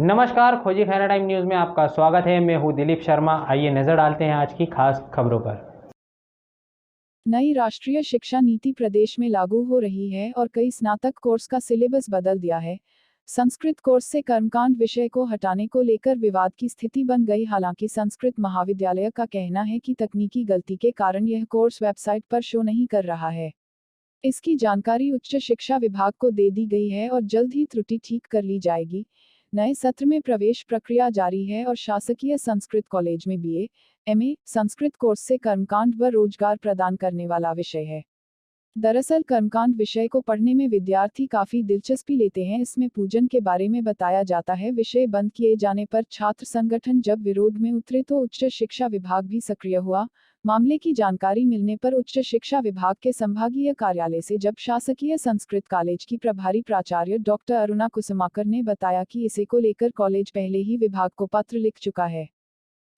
नमस्कार, खोजी Khaira time news में आपका स्वागत है। मैं हूं दिलीप शर्मा। आइए नजर डालते हैं आज की खास खबरों पर। नई राष्ट्रीय शिक्षा नीति प्रदेश में लागू हो रही है और कई स्नातक कोर्स का सिलेबस बदल दिया है। संस्कृत कोर्स से कर्मकांड विषय को हटाने को लेकर विवाद की स्थिति बन गई। हालांकि संस्कृत महाविद्यालय का कहना है कि तकनीकी गलती के कारण यह कोर्स वेबसाइट पर शो नहीं कर रहा है। इसकी जानकारी उच्च शिक्षा विभाग को दे दी गई है और जल्द ही त्रुटि ठीक कर ली जाएगी। नए सत्र में प्रवेश प्रक्रिया जारी है और शासकीय संस्कृत कॉलेज में बीए, एमए संस्कृत कोर्स से कर्मकांड व रोजगार प्रदान करने वाला विषय है। दरअसल कर्मकांड विषय को पढ़ने में विद्यार्थी काफी दिलचस्पी लेते हैं। इसमें पूजन के बारे में बताया जाता है। विषय बंद किए जाने पर छात्र संगठन जब विरोध में उतरे तो उच्च शिक्षा विभाग भी सक्रिय हुआ। मामले की जानकारी मिलने पर उच्च शिक्षा विभाग के संभागीय कार्यालय से जब शासकीय संस्कृत कॉलेज की प्रभारी प्राचार्य डॉक्टर अरुणा कुसुमाकर ने बताया कि इसे को लेकर कॉलेज पहले ही विभाग को पत्र लिख चुका है।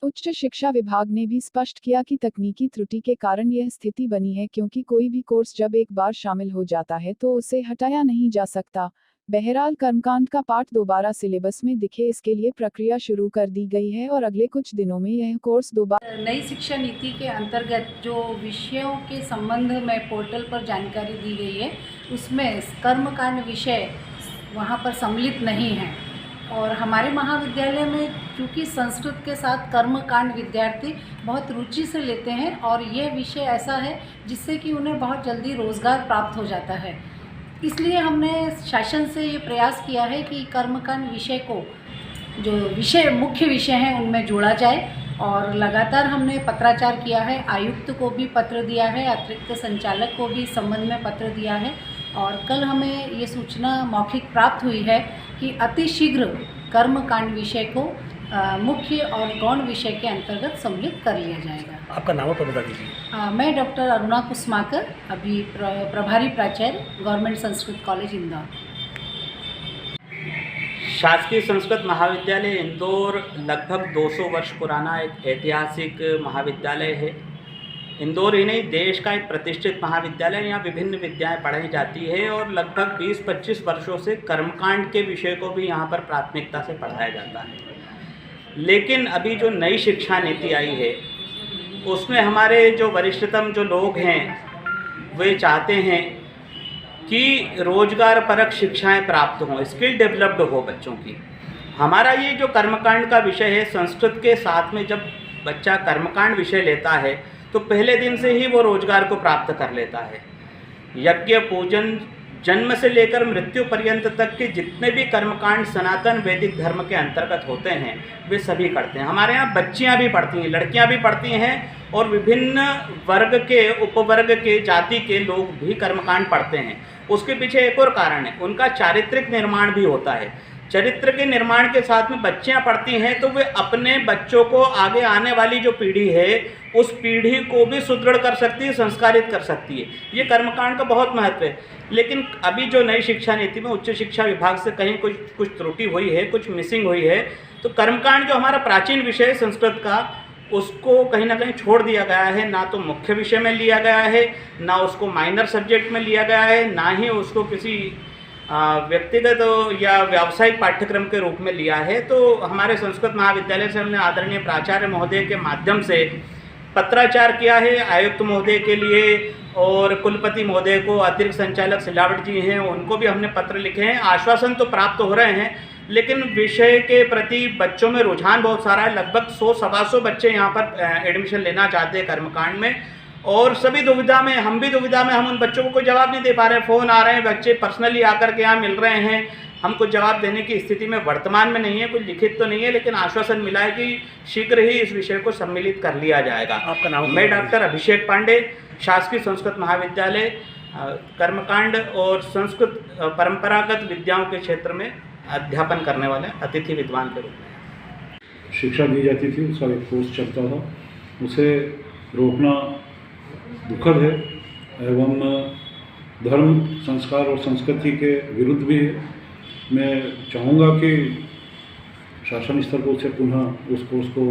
उच्च शिक्षा विभाग ने भी स्पष्ट किया कि तकनीकी त्रुटि के कारण यह स्थिति बनी है, क्योंकि कोई भी कोर्स जब एक बार शामिल हो जाता है तो उसे हटाया नहीं जा सकता। बहरहाल कर्मकांड का पाठ दोबारा सिलेबस में दिखे, इसके लिए प्रक्रिया शुरू कर दी गई है और अगले कुछ दिनों में यह कोर्स दोबारा। नई शिक्षा नीति के अंतर्गत जो विषयों के संबंध में पोर्टल पर जानकारी दी गई है, उसमें कर्मकांड विषय वहाँ पर सम्मिलित नहीं है। और हमारे महाविद्यालय में चूँकि संस्कृत के साथ कर्मकांड विद्यार्थी बहुत रुचि से लेते हैं और ये विषय ऐसा है जिससे कि उन्हें बहुत जल्दी रोज़गार प्राप्त हो जाता है। इसलिए हमने शासन से ये प्रयास किया है कि कर्मकांड विषय को जो मुख्य विषय हैं उनमें जोड़ा जाए और लगातार हमने पत्राचार किया है। आयुक्त को भी पत्र दिया है, अतिरिक्त संचालक को भी इस संबंध में पत्र दिया है और कल हमें ये सूचना मौखिक प्राप्त हुई है कि अतिशीघ्र कर्मकांड विषय को मुख्य और गौण विषय के अंतर्गत सम्मिलित कर लिया जाएगा। आपका नाम और बता दीजिए। मैं डॉक्टर अरुणा कुसुमाकर, अभी प्रभारी प्राचार्य गवर्नमेंट संस्कृत कॉलेज इंदौर। शासकीय संस्कृत महाविद्यालय इंदौर लगभग 200 वर्ष पुराना एक ऐतिहासिक महाविद्यालय है। इंदौर ही नहीं, देश का एक प्रतिष्ठित महाविद्यालय। यहाँ विभिन्न विद्याएं पढ़ाई जाती है और लगभग 20-25 वर्षों से कर्मकांड के विषय को भी यहाँ पर प्राथमिकता से पढ़ाया जाता है। लेकिन अभी जो नई शिक्षा नीति आई है उसमें हमारे जो वरिष्ठतम जो लोग हैं वे चाहते हैं कि रोजगार परक शिक्षाएं प्राप्त हों, स्किल डेवलप्ड हो बच्चों की। हमारा ये जो कर्मकांड का विषय है, संस्कृत के साथ में जब बच्चा कर्मकांड विषय लेता है तो पहले दिन से ही वो रोजगार को प्राप्त कर लेता है। यज्ञ पूजन जन्म से लेकर मृत्यु पर्यंत तक के जितने भी कर्मकांड सनातन वैदिक धर्म के अंतर्गत होते हैं वे सभी करते हैं। हमारे यहाँ बच्चियाँ भी पढ़ती हैं, लड़कियाँ भी पढ़ती हैं और विभिन्न वर्ग के, उपवर्ग के, जाति के लोग भी कर्मकांड पढ़ते हैं। उसके पीछे एक और कारण है, उनका चारित्रिक निर्माण भी होता है। चरित्र के निर्माण के साथ में बच्चियां पढ़ती हैं तो वे अपने बच्चों को, आगे आने वाली जो पीढ़ी है उस पीढ़ी को भी सुदृढ़ कर सकती है, संस्कारित कर सकती है। ये कर्मकांड का बहुत महत्व है। लेकिन अभी जो नई शिक्षा नीति में उच्च शिक्षा विभाग से कहीं कुछ त्रुटि हुई है, कुछ मिसिंग हुई है, तो कर्मकांड जो हमारा प्राचीन विषय है संस्कृत का, उसको कहीं ना कहीं छोड़ दिया गया है। ना तो मुख्य विषय में लिया गया है, ना उसको माइनर सब्जेक्ट में लिया गया है, ना ही उसको किसी व्यक्तिगत या व्यावसायिक पाठ्यक्रम के रूप में लिया है। तो हमारे संस्कृत महाविद्यालय से हमने आदरणीय प्राचार्य महोदय के माध्यम से पत्राचार किया है आयुक्त महोदय के लिए, और कुलपति महोदय को, अतिरिक्त संचालक सिलावट जी हैं उनको भी हमने पत्र लिखे हैं। आश्वासन तो प्राप्त हो रहे हैं, लेकिन विषय के प्रति बच्चों में रुझान बहुत सारा है। लगभग 100-125 बच्चे यहाँ पर एडमिशन लेना चाहते हैं कर्मकांड में और सभी दुविधा में, हम भी दुविधा में। हम उन बच्चों को कोई जवाब नहीं दे पा रहे। फ़ोन आ रहे हैं, बच्चे पर्सनली आकर के यहाँ मिल रहे हैं, हम कुछ जवाब देने की स्थिति में वर्तमान में नहीं है। कुछ लिखित तो नहीं है, लेकिन आश्वासन मिला है कि शीघ्र ही इस विषय को सम्मिलित कर लिया जाएगा। आपका नाम? मैं डॉक्टर अभिषेक पांडे, शासकीय संस्कृत महाविद्यालय, कर्मकांड और संस्कृत परंपरागत विद्याओं के क्षेत्र में अध्यापन करने वाले अतिथि विद्वान के रूप में। शिक्षा दी जाती थी, उसका एक कोर्स चलता था, उसे रोकना दुखद है एवं धर्म, संस्कार और संस्कृति के विरुद्ध भी है। मैं चाहूँगा कि शासन स्तर पर उसे पुनः उस कोर्स को,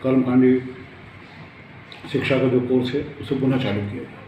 कर्मकांडी शिक्षा का जो कोर्स है उसे पुनः चालू किया जाए।